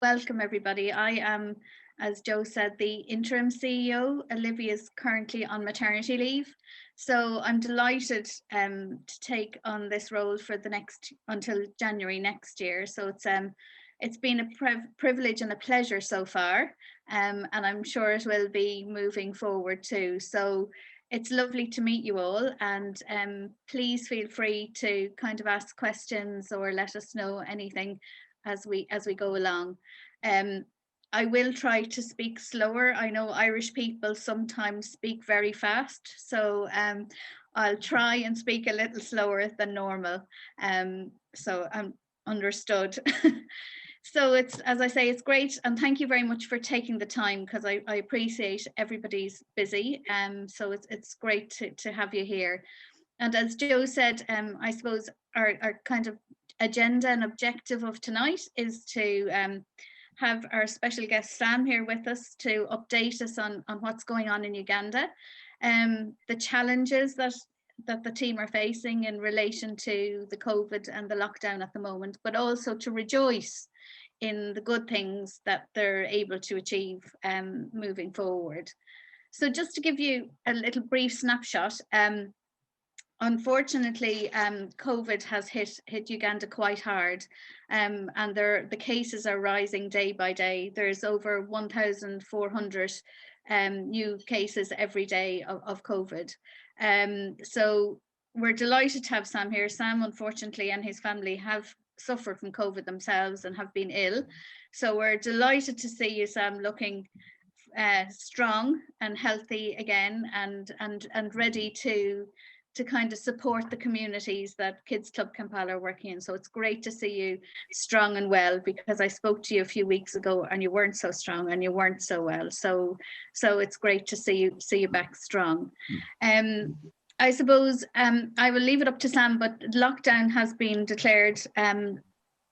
Welcome, everybody. I am, as Joe said, the interim CEO. Olivia is currently on maternity leave. So I'm delighted to take on this role for the next, until January next year. So it's been a privilege and a pleasure so far. And I'm sure it will be moving forward too. So it's lovely to meet you all, and please feel free to kind of ask questions or let us know anything as we go along. I will try to speak slower. I know Irish people sometimes speak very fast, so I'll try and speak a little slower than normal. So I'm understood. So it's, as I say, it's great, and thank you very much for taking the time, because I appreciate everybody's busy. So it's great to have you here. And as Joe said, I suppose our kind of agenda and objective of tonight is to have our special guest Sam here with us to update us on what's going on in Uganda, the challenges that the team are facing in relation to the COVID and the lockdown at the moment, but also to rejoice in the good things that they're able to achieve moving forward. So just to give you a little brief snapshot, unfortunately, COVID has hit Uganda quite hard, and the cases are rising day by day. There's over 1,400 new cases every day of COVID. So we're delighted to have Sam here. Sam, unfortunately, and his family have suffered from COVID themselves and have been ill. So we're delighted to see you, Sam, looking strong and healthy again, and ready to kind of support the communities that Kids Club Kampala are working in. So it's great to see you strong and well, because I spoke to you a few weeks ago and you weren't so strong and you weren't so well. So it's great to see you back strong. I suppose I will leave it up to Sam, but lockdown has been declared in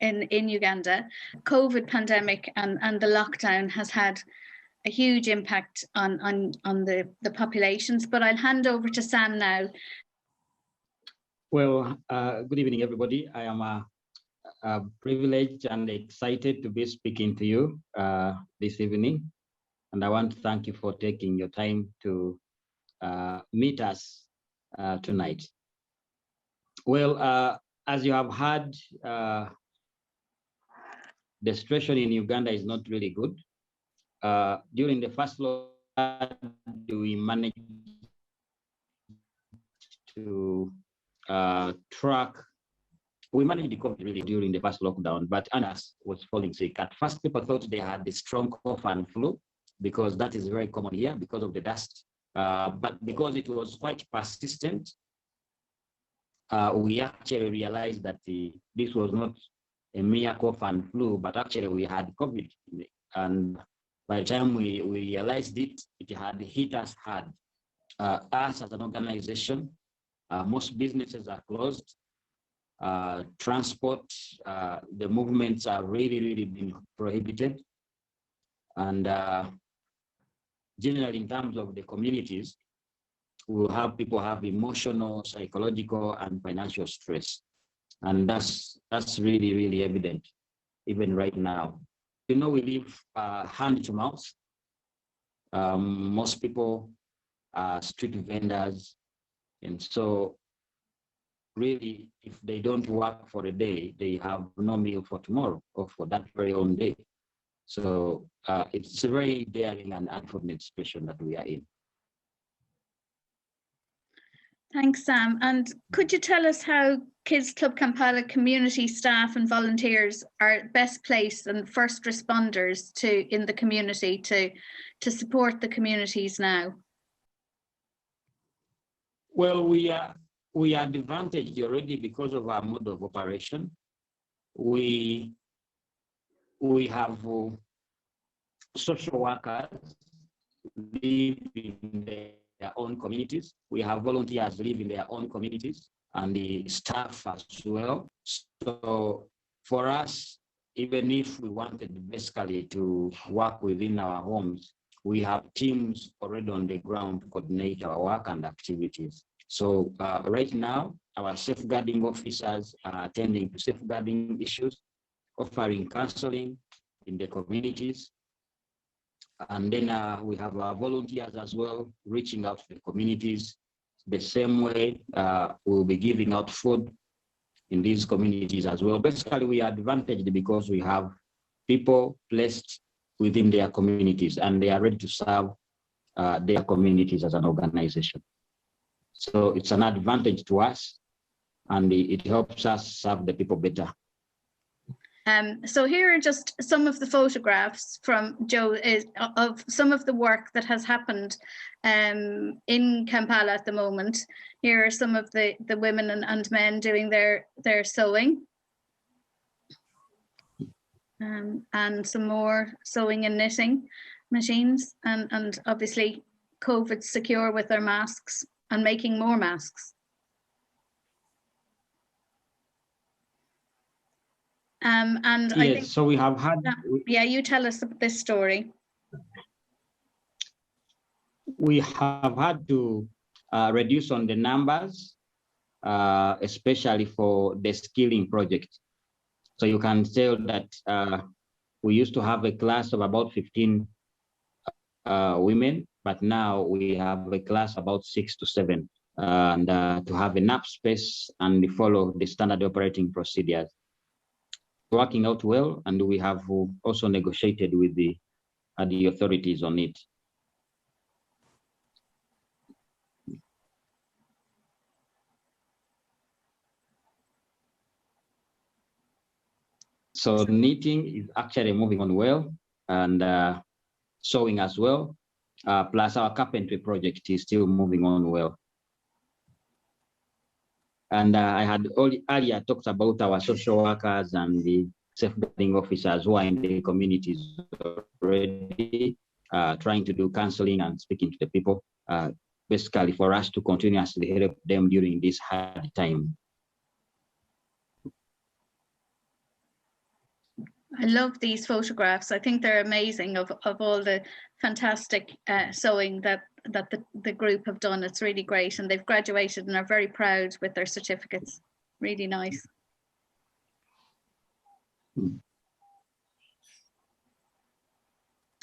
Uganda. COVID pandemic and the lockdown has had a huge impact on the populations, but I'll hand over to Sam now. Well, good evening, everybody. I am privileged and excited to be speaking to you this evening. And I want to thank you for taking your time to meet us tonight. Well, as you have heard, the situation in Uganda is not really good. During the first lockdown, we managed to we managed the COVID really during the first lockdown, but Annas was falling sick. At first, people thought they had the strong cough and flu, because that is very common here because of the dust. But because it was quite persistent, we actually realized that this was not a mere cough and flu, but actually we had COVID. And by the time we realized it had hit us hard. Us as an organization, most businesses are closed. Transport, the movements are really been prohibited. And generally, in terms of the communities, we will have people have emotional, psychological, and financial stress. And that's really evident, even right now. You know, we live hand to mouth. Most people are street vendors. And so really, if they don't work for a day, they have no meal for tomorrow or for that very own day. So it's a very daring and unfortunate situation that we are in. Thanks, Sam. And could you tell us how Kids Club Kampala community staff and volunteers are best placed and first responders in the community to support the communities now? Well, we are advantaged already because of our mode of operation. We have social workers live in their own communities. We have volunteers live in their own communities, and the staff as well. So for us, even if we wanted basically to work within our homes, we have teams already on the ground to coordinate our work and activities. So right now, our safeguarding officers are attending to safeguarding issues, offering counseling, in the communities. And then we have volunteers as well, reaching out to the communities. The same way we'll be giving out food in these communities as well. Basically, we are advantaged because we have people placed within their communities and they are ready to serve their communities as an organization. So it's an advantage to us, and it helps us serve the people better. So here are just some of the photographs from Joe of some of the work that has happened in Kampala at the moment. Here are some of the women and men doing their sewing. And some more sewing and knitting machines, and obviously COVID secure with their masks and making more masks. And yes, I think, so we have had. Yeah, you tell us this story. We have had to reduce on the numbers, especially for the skilling project. So you can tell that we used to have a class of about 15 women, but now we have a class about 6 to 7, and to have enough space and follow the standard operating procedures. Working out well, and we have also negotiated with the authorities on it. So knitting is actually moving on well, and sewing as well. Plus our carpentry project is still moving on well. And I had earlier talked about our social workers and the safeguarding officers who are in the communities already, trying to do counseling and speaking to the people, basically for us to continuously help them during this hard time. I love these photographs. I think they're amazing of all the fantastic sewing that the group have done. It's really great, and they've graduated and are very proud with their certificates. Really nice.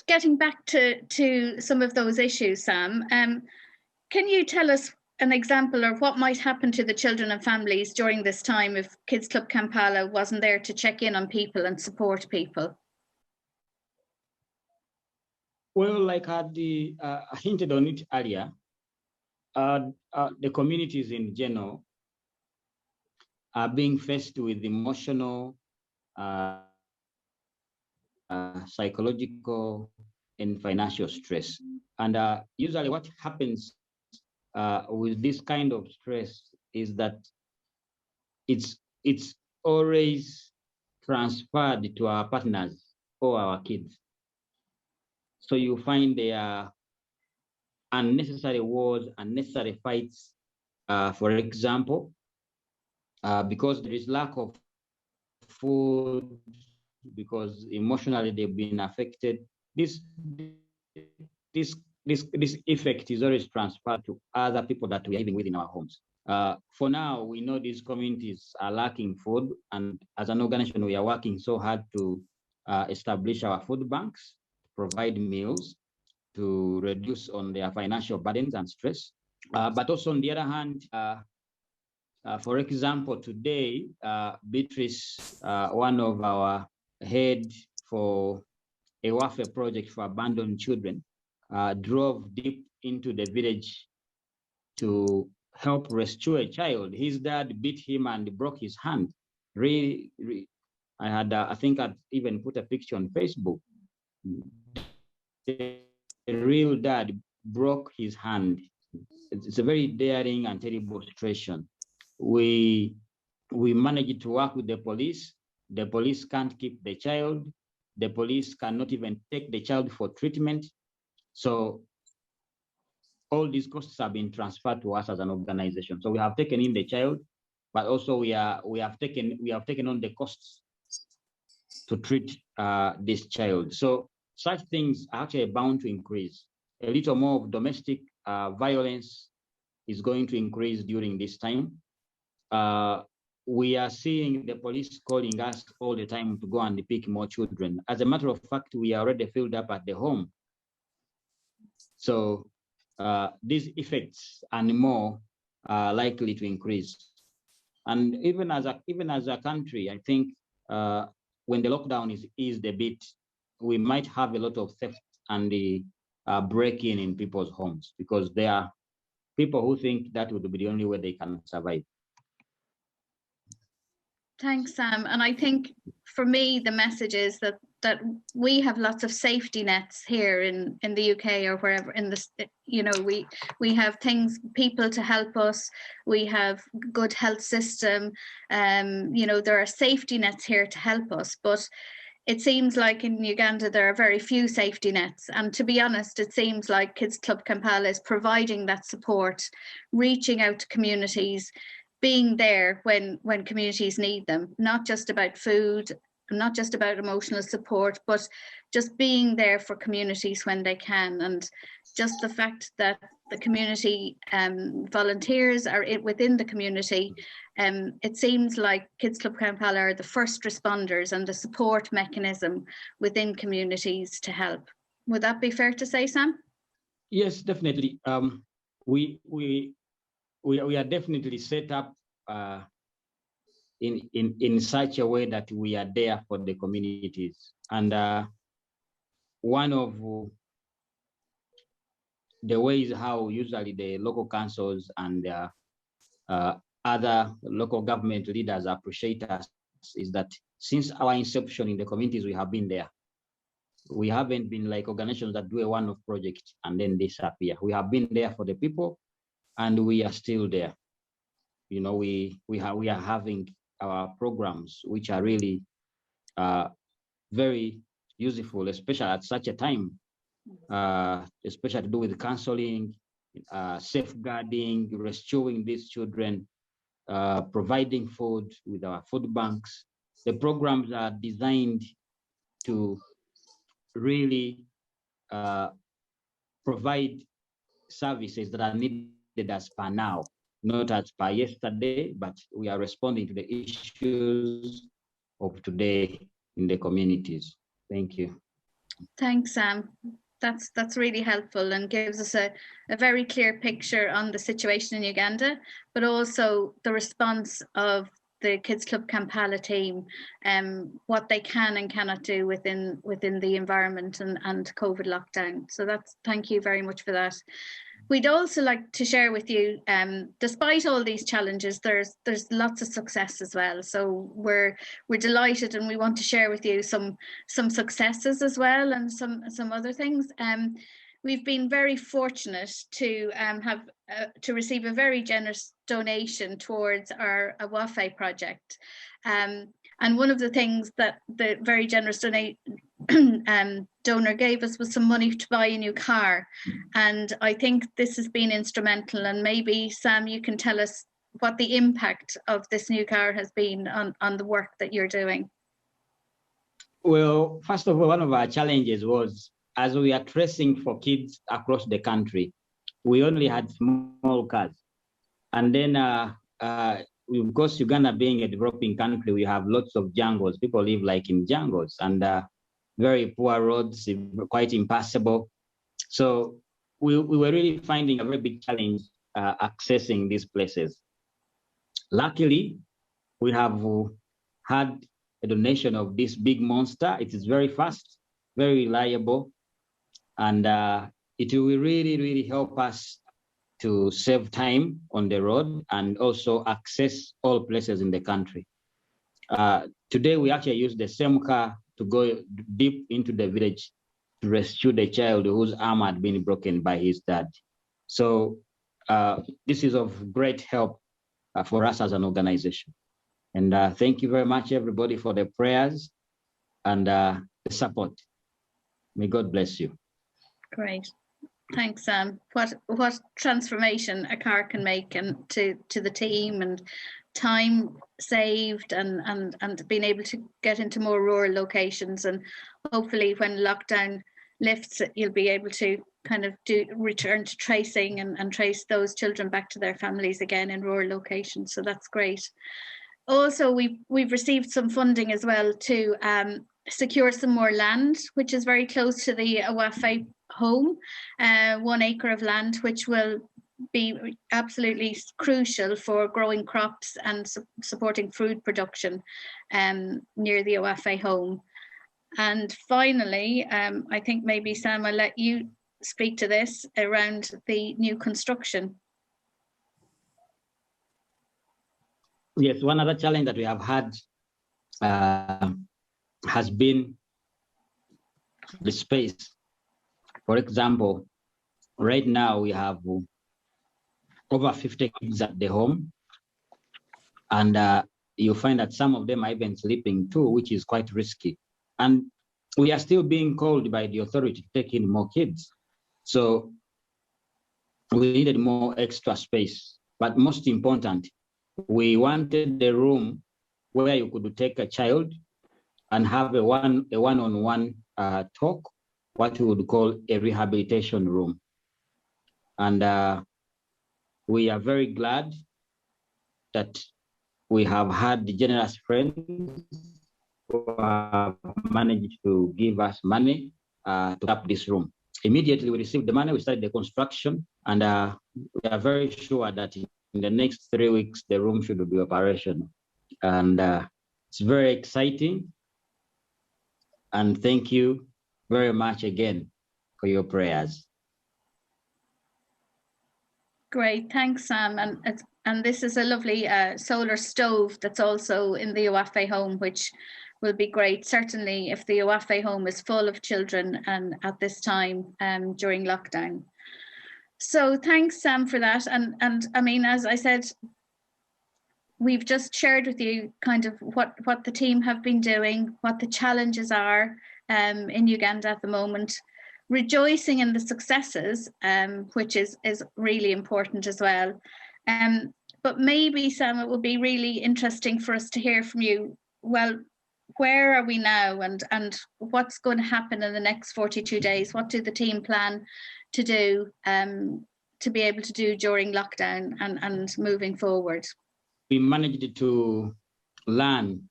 Getting back to some of those issues, Sam, can you tell us an example of what might happen to the children and families during this time if Kids Club Kampala wasn't there to check in on people and support people? Well, like I hinted on it earlier, the communities in general are being faced with emotional, psychological, and financial stress. And usually what happens with this kind of stress is that it's always transferred to our partners or our kids. So you find there are unnecessary wars, unnecessary fights. For example, because there is lack of food, because emotionally they've been affected, this effect is always transferred to other people that we are living with in our homes. For now, we know these communities are lacking food, and as an organization, we are working so hard to establish our food banks, provide meals to reduce on their financial burdens and stress. But also on the other hand, for example, today, Beatrice, one of our head for a welfare project for abandoned children, drove deep into the village to help rescue a child. His dad beat him and broke his hand. Really, I had, I think I'd even put a picture on Facebook. The real dad broke his hand. It's a very daring and terrible situation. We managed to work with the police. The police can't keep the child. The police cannot even take the child for treatment. So all these costs have been transferred to us as an organization. So we have taken in the child, but also we have taken on the costs to treat this child. So such things are actually bound to increase. A little more of domestic violence is going to increase during this time. we are seeing the police calling us all the time to go and pick more children. As a matter of fact, we are already filled up at the home. So these effects and more are likely to increase. And even as a country, I think when the lockdown is eased a bit, we might have a lot of theft and the breaking in people's homes, because there are people who think that would be the only way they can survive. Thanks, Sam. And I think for me, the message is that we have lots of safety nets here in the UK or wherever in this, you know, we have people to help us. We have good health system. You know, there are safety nets here to help us, but it seems like in Uganda there are very few safety nets. And to be honest, it seems like Kids Club Kampala is providing that support, reaching out to communities, being there when communities need them, not just about food, not just about emotional support, but just being there for communities when they can. And just the fact that the community volunteers are within the community, it seems like Kids Club Kampala are the first responders and the support mechanism within communities to help. Would that be fair to say, Sam? Yes, definitely. We are definitely set up in such a way that we are there for the communities. And one of the ways how usually the local councils and other local government leaders appreciate us is that since our inception in the communities, we have been there. We haven't been like organizations that do a one-off project and then disappear. We have been there for the people, and we are still there. You know, we are having our programs, which are really very useful, especially at such a time, especially to do with counseling, safeguarding, rescuing these children, providing food with our food banks. The programs are designed to really provide services that are needed as per now, not as per yesterday, but we are responding to the issues of today in the communities. Thank you. Thanks, Sam. That's really helpful and gives us a very clear picture on the situation in Uganda, but also the response of the Kids Club Kampala team, what they can and cannot do within the environment and COVID lockdown. So thank you very much for that. We'd also like to share with you, despite all these challenges, there's lots of success as well. So we're delighted, and we want to share with you some successes as well, and some other things. We've been very fortunate to to receive a very generous donation towards our Awafe project. And one of the things that the very generous donor gave us was some money to buy a new car. And I think this has been instrumental. And maybe, Sam, you can tell us what the impact of this new car has been on the work that you're doing. Well, first of all, one of our challenges was, as we are tracing for kids across the country, we only had small cars. And then of course, Uganda being a developing country, we have lots of jungles. People live like in jungles, and very poor roads, quite impassable. So we were really finding a very big challenge accessing these places. Luckily, we have had a donation of this big monster. It is very fast, very reliable, and it will really, really help us to save time on the road and also access all places in the country. Today, we actually use the same car to go deep into the village to rescue the child whose arm had been broken by his dad. So this is of great help for us as an organization. And thank you very much, everybody, for the prayers and the support. May God bless you. Great. Thanks, Sam. What transformation a car can make, and to the team, and time saved, and being able to get into more rural locations. And hopefully when lockdown lifts, you'll be able to kind of return to tracing and trace those children back to their families again in rural locations. So that's great. also we've received some funding as well to secure some more land, which is very close to the Awafe home, 1 acre of land, which will be absolutely crucial for growing crops and supporting food production near the Awafe home. And finally, I think maybe Sam, I'll let you speak to this around the new construction. Yes, one other challenge that we have had has been the space. For example, right now we have over 50 kids at the home, and you find that some of them are even sleeping too, which is quite risky. And we are still being called by the authority to take in more kids. So we needed more extra space. But most important, we wanted the room where you could take a child and have a one-on-one talk, what we would call a rehabilitation room. And we are very glad that we have had the generous friends who have managed to give us money to up this room. Immediately we received the money, we started the construction, and we are very sure that in the next 3 weeks, the room should be operational. And it's very exciting. And thank you very much again for your prayers. Great, thanks, Sam. And this is a lovely solar stove that's also in the Awafe home, which will be great, certainly if the Awafe home is full of children and at this time during lockdown. So thanks, Sam, for that. And I mean, as I said, we've just shared with you kind of what the team have been doing, what the challenges are in Uganda at the moment, rejoicing in the successes, which is really important as well. But maybe, Sam, it would be really interesting for us to hear from you. Well, where are we now, and what's going to happen in the next 42 days? What do the team plan to do to be able to do during lockdown and moving forward? We managed to learn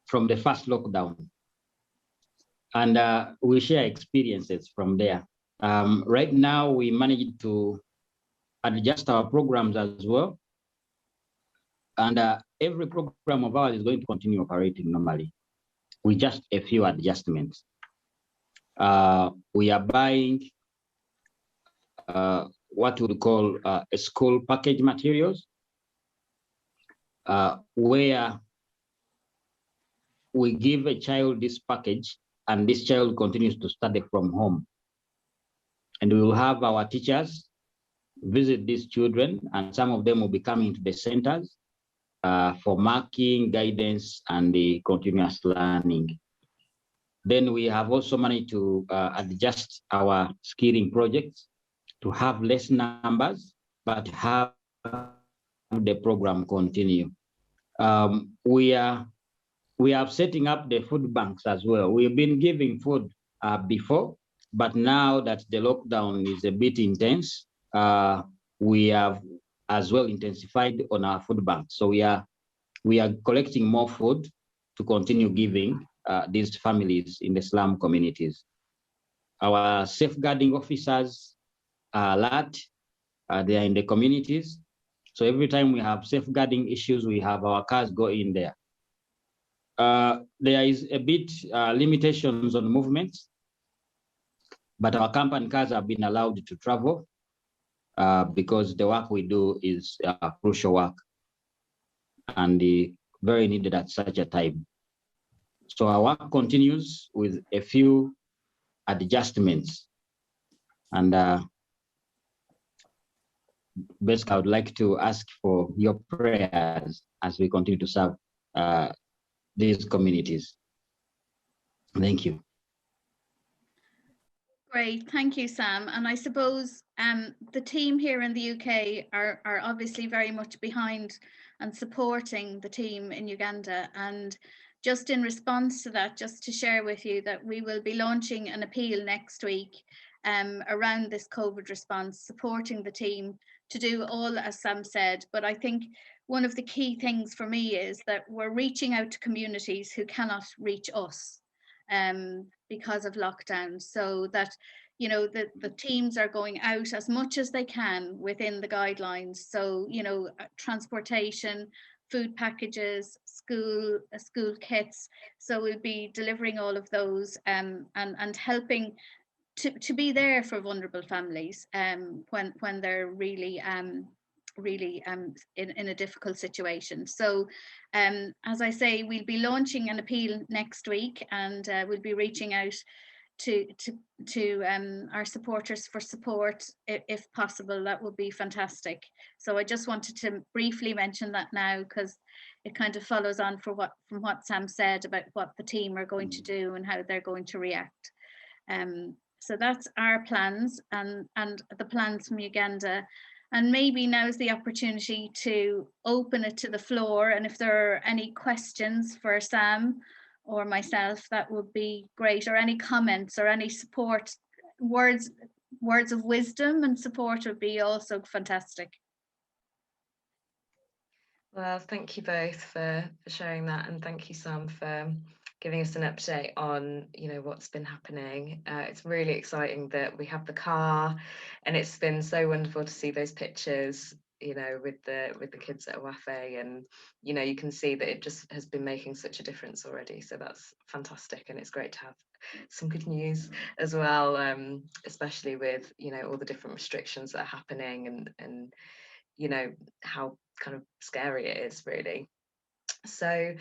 from the first lockdown, and we share experiences from there. Right now, we managed to adjust our programs as well. And every program of ours is going to continue operating normally with just a few adjustments. We are buying what we would call a school package materials, where we give a child this package and this child continues to study from home. And we will have our teachers visit these children, and some of them will be coming to the centers for marking, guidance, and the continuous learning. Then we have also managed to adjust our skilling projects to have less numbers, but have the program continue. We are setting up the food banks as well. We've been giving food before, but now that the lockdown is a bit intense, we have as well intensified on our food banks. So we are collecting more food to continue giving these families in the slum communities. Our safeguarding officers are alert. They are in the communities. So every time we have safeguarding issues, we have our cars go in there. There is a bit limitations on movements, but our company cars have been allowed to travel because the work we do is crucial work and very needed at such a time. So our work continues with a few adjustments. And basically, I would like to ask for your prayers as we continue to serve these communities. Thank you. Great, thank you, Sam. And I suppose the team here in the UK are obviously very much behind and supporting the team in Uganda. And just in response to that, just to share with you that we will be launching an appeal next week around this COVID response, supporting the team to do all as Sam said. But I think one of the key things for me is that we're reaching out to communities who cannot reach us because of lockdown, so that the teams are going out as much as they can within the guidelines. So transportation, food packages, school kits. So we'll be delivering all of those and helping to be there for vulnerable families when they're really in a difficult situation. So as I say, we'll be launching an appeal next week, and we'll be reaching out to our supporters for support if possible. That would be fantastic. So I just wanted to briefly mention that now, because it kind of follows on from what Sam said about what the team are going to do and how they're going to react. So that's our plans and the plans from Uganda. And maybe now's the opportunity to open it to the floor. And if there are any questions for Sam or myself, that would be great. Or any comments or any support, words of wisdom and support would be also fantastic. Well, thank you both for sharing that, and thank you, Sam, for giving us an update on what's been happening. It's really exciting that we have the car, and it's been so wonderful to see those pictures with the kids at Wafe, and you can see that it just has been making such a difference already. So that's fantastic, and it's great to have some good news as well, especially with all the different restrictions that are happening, and how kind of scary it is, really. So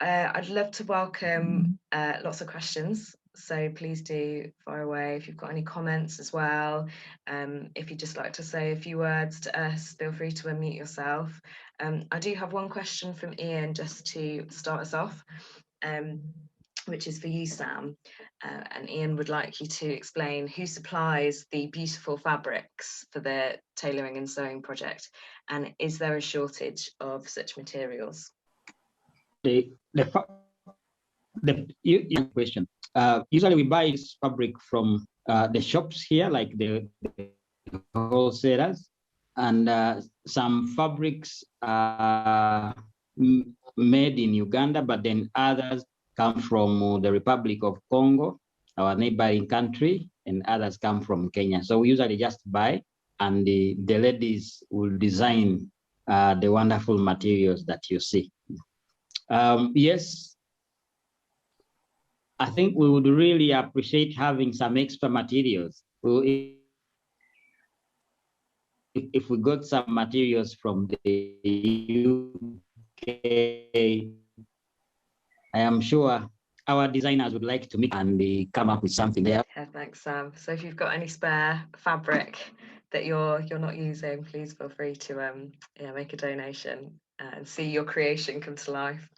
I'd love to welcome lots of questions, so please do fire away if you've got any comments as well. If you'd just like to say a few words to us, feel free to unmute yourself. I do have one question from Ian just to start us off, which is for you, Sam, and Ian would like you to explain who supplies the beautiful fabrics for the tailoring and sewing project, and is there a shortage of such materials? The question. Usually we buy this fabric from the shops here, like the wholesalers, and some fabrics are made in Uganda, but then others come from the Republic of Congo, our neighboring country, and others come from Kenya. So we usually just buy, and the ladies will design the wonderful materials that you see. Yes, I think we would really appreciate having some extra materials. If we got some materials from the UK, I am sure our designers would like to mix and come up with something there. Yeah, thanks, Sam. So if you've got any spare fabric that you're not using, please feel free to make a donation and see your creation come to life.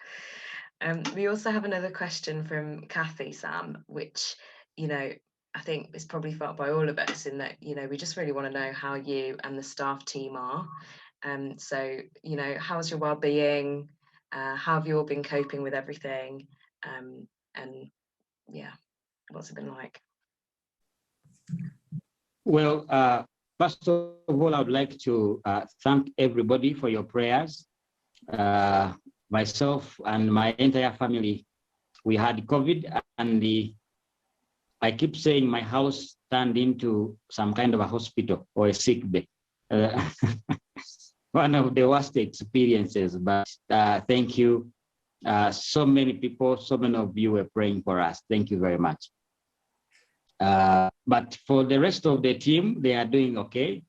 We also have another question from Kathy, Sam, which I think is probably felt by all of us, in that we just really want to know how you and the staff team are. So how's your well-being? How have you all been coping with everything? And yeah, what's it been like? Well, first of all, I would like to thank everybody for your prayers. Myself and my entire family, we had COVID, and I keep saying my house turned into some kind of a hospital or a sick bay. One of the worst experiences, but thank you. So many people, so many of you were praying for us. Thank you very much. But for the rest of the team, they are doing okay.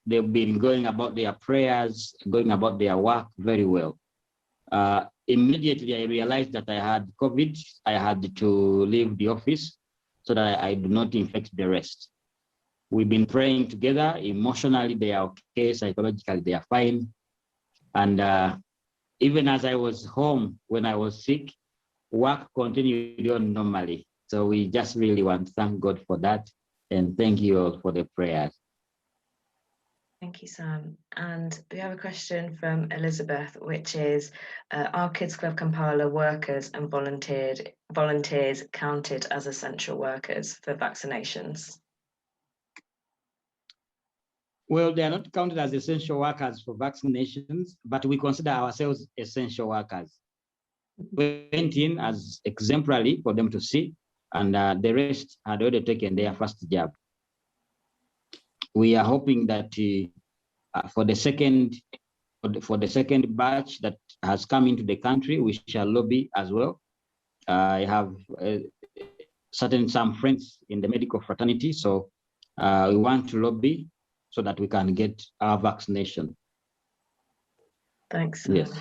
They've been going about their prayers, going about their work very well. Immediately, I realized that I had COVID. I had to leave the office so that I do not infect the rest. We've been praying together. Emotionally, they are okay. Psychologically, they are fine. And even as I was home when I was sick, work continued on normally. So we just really want to thank God for that. And thank you all for the prayers. Thank you, Sam. And we have a question from Elizabeth, which is, are Kids Club Kampala workers and volunteers counted as essential workers for vaccinations? Well, they are not counted as essential workers for vaccinations, but we consider ourselves essential workers. 20 as exemplary for them to see, and the rest had already taken their first jab. We are hoping that for the second batch that has come into the country, we shall lobby as well. I have some friends in the medical fraternity, so we want to lobby so that we can get our vaccination. Thanks. Yes.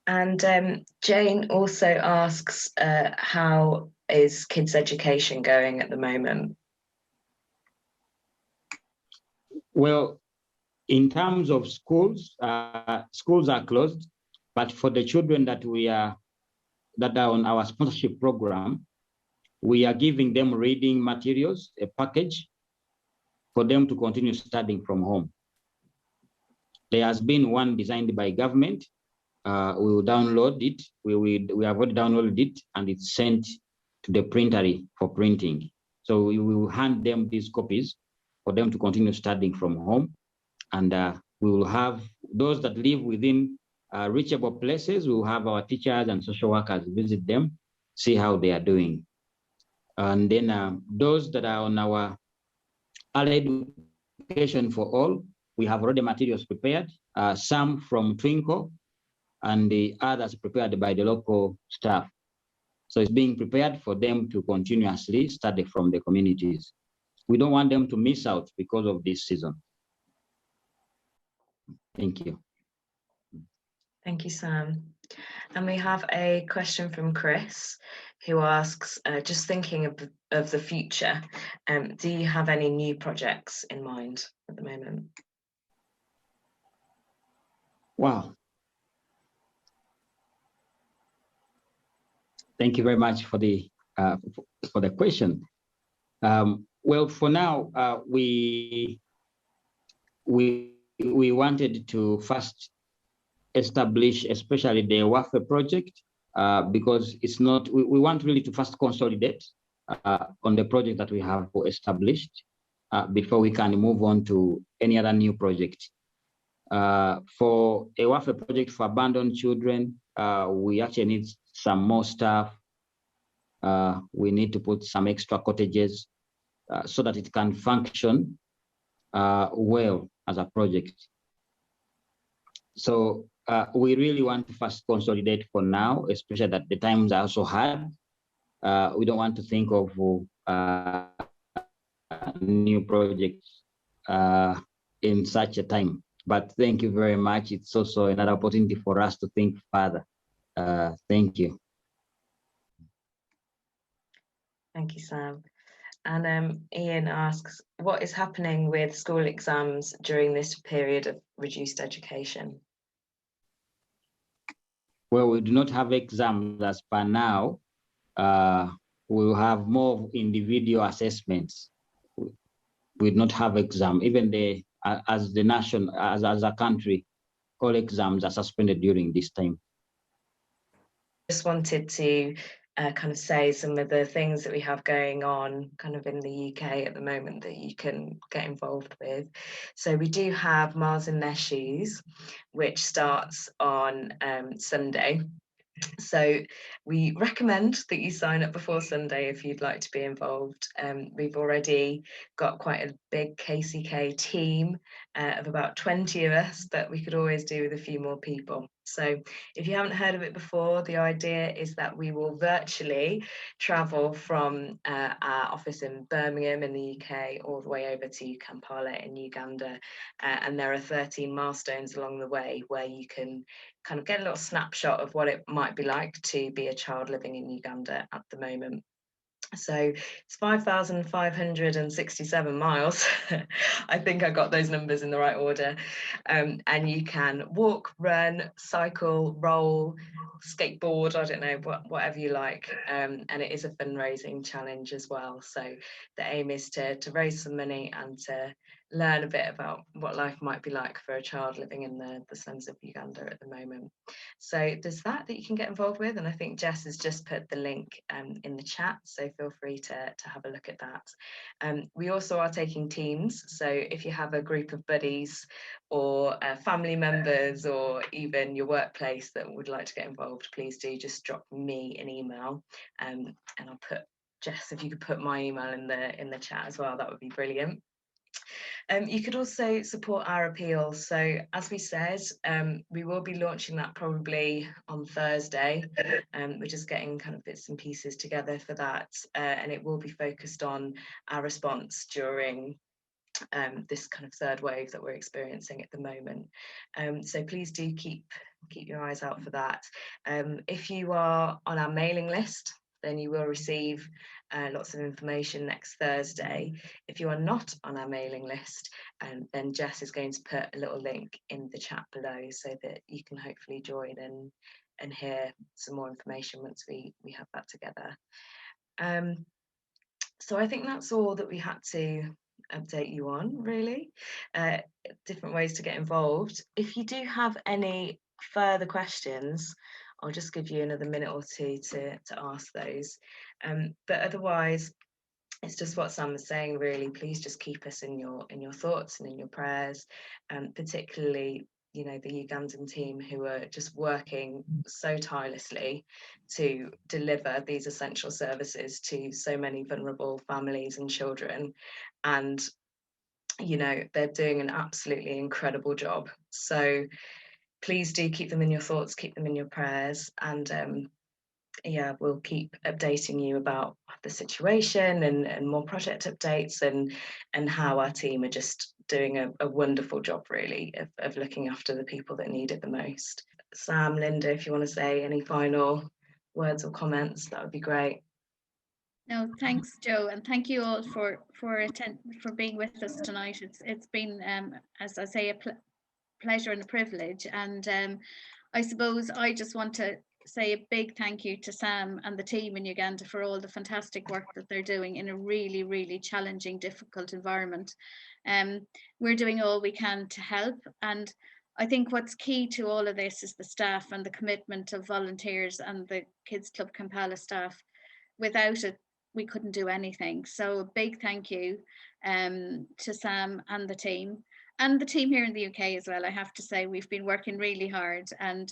And Jane also asks, how is kids' education going at the moment? Well, in terms of schools, schools are closed, but for the children that are on our sponsorship program, we are giving them reading materials, a package for them to continue studying from home. There has been one designed by government. We will download it. We have already downloaded it, and it's sent to the printery for printing. So we will hand them these copies for them to continue studying from home. And we will have those that live within reachable places. We will have our teachers and social workers visit them, see how they are doing. And then those that are on our early education for all, we have already materials prepared, some from Twinkle and the others prepared by the local staff. So it's being prepared for them to continuously study from the communities. We don't want them to miss out because of this season. Thank you. Thank you, Sam. And we have a question from Chris, who asks, just thinking of the future, do you have any new projects in mind at the moment? Wow. Thank you very much for the question. Well, for now, we wanted to first establish, especially the WAFE project, because it's not. We want really to first consolidate on the project that we have established before we can move on to any other new project. For a WAFE project for abandoned children, we actually need some more staff. We need to put some extra cottages so that it can function well as a project. So we really want to first consolidate for now, especially that the times are also hard. We don't want to think of new projects in such a time. But thank you very much. It's also another opportunity for us to think further. Thank you. Thank you, Sam. And Ian asks, what is happening with school exams during this period of reduced education? Well, we do not have exams as per now. We will have more individual assessments. We do not have exam. Even as a country, all exams are suspended during this time. Just wanted to kind of say some of the things that we have going on kind of in the UK at the moment that you can get involved with. So we do have Miles in Their Shoes, which starts on Sunday. So we recommend that you sign up before Sunday if you'd like to be involved. We've already got quite a big KCK team of about 20 of us, but we could always do with a few more people. So if you haven't heard of it before, the idea is that we will virtually travel from our office in Birmingham in the UK all the way over to Kampala in Uganda. And there are 13 milestones along the way where you can kind of get a little snapshot of what it might be like to be a child living in Uganda at the moment. So it's 5,567 miles. I think I got those numbers in the right order. And you can walk, run, cycle, roll, skateboard, I don't know, whatever you like. And it is a fundraising challenge as well. So the aim is to raise some money and to learn a bit about what life might be like for a child living in the slums of Uganda at the moment. So there's that you can get involved with, and I think Jess has just put the link in the chat, so feel free to have a look at that. We also are taking teams, so if you have a group of buddies or family members or even your workplace that would like to get involved, please do just drop me an email, and I'll put, Jess, if you could put my email in the chat as well, that would be brilliant. You could also support our appeal. So as we said, we will be launching that probably on Thursday. We're just getting kind of bits and pieces together for that. And it will be focused on our response during this kind of third wave that we're experiencing at the moment. So please do keep your eyes out for that. If you are on our mailing list, then you will receive lots of information next Thursday. If you are not on our mailing list, then Jess is going to put a little link in the chat below so that you can hopefully join and hear some more information once we have that together. So I think that's all that we had to update you on, really. Different ways to get involved. If you do have any further questions, I'll just give you another minute or two to ask those. But otherwise, it's just what Sam was saying, really. Please just keep us in your thoughts and in your prayers, particularly, you know, the Ugandan team who are just working so tirelessly to deliver these essential services to so many vulnerable families and children. And, you know, they're doing an absolutely incredible job. So please do keep them in your thoughts, keep them in your prayers, and yeah, we'll keep updating you about the situation and more project updates and how our team are just doing a wonderful job, really, of looking after the people that need it the most. Sam, Linda, if you want to say any final words or comments, that would be great. No, thanks, Joe, and thank you all for being with us tonight. It's been, as I say, a pleasure and a privilege, and I suppose I just want to say a big thank you to Sam and the team in Uganda for all the fantastic work that they're doing in a really, really challenging, difficult environment. We're doing all we can to help, and I think what's key to all of this is the staff and the commitment of volunteers and the Kids Club Kampala staff. Without it, we couldn't do anything. So a big thank you to Sam and the team here in the UK as well. I have to say we've been working really hard, and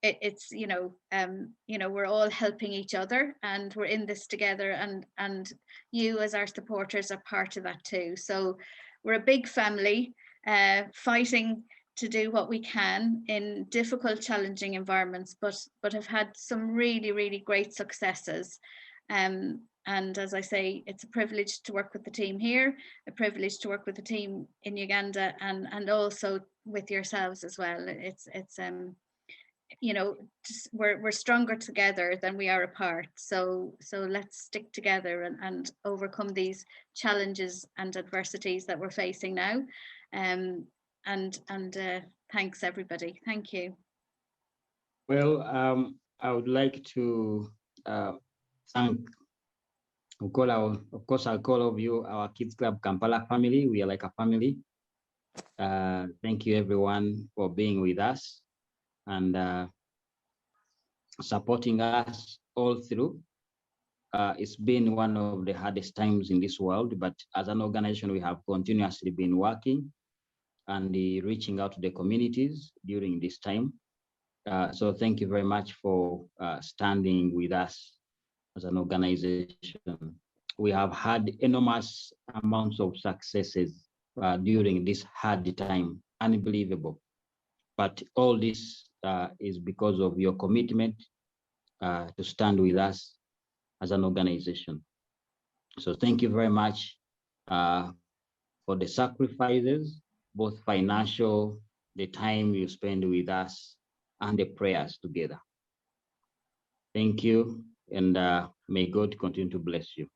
it's we're all helping each other, and we're in this together, and you as our supporters are part of that too. So we're a big family fighting to do what we can in difficult, challenging environments, but have had some really, really great successes. And as I say, it's a privilege to work with the team here, a privilege to work with the team in Uganda, and also with yourselves as well. It's we're stronger together than we are apart. So let's stick together and overcome these challenges and adversities that we're facing now. And thanks everybody. Thank you. Well, I would like to thank, of course, I'll call all of you our Kids Club Kampala family. We are like a family. Thank you everyone for being with us and supporting us all through. It's been one of the hardest times in this world, but as an organization, we have continuously been working and reaching out to the communities during this time. So thank you very much for standing with us as an organization. We have had enormous amounts of successes during this hard time, unbelievable. But all this is because of your commitment to stand with us as an organization. So thank you very much for the sacrifices, both financial, the time you spend with us, and the prayers together. Thank you, and may God continue to bless you.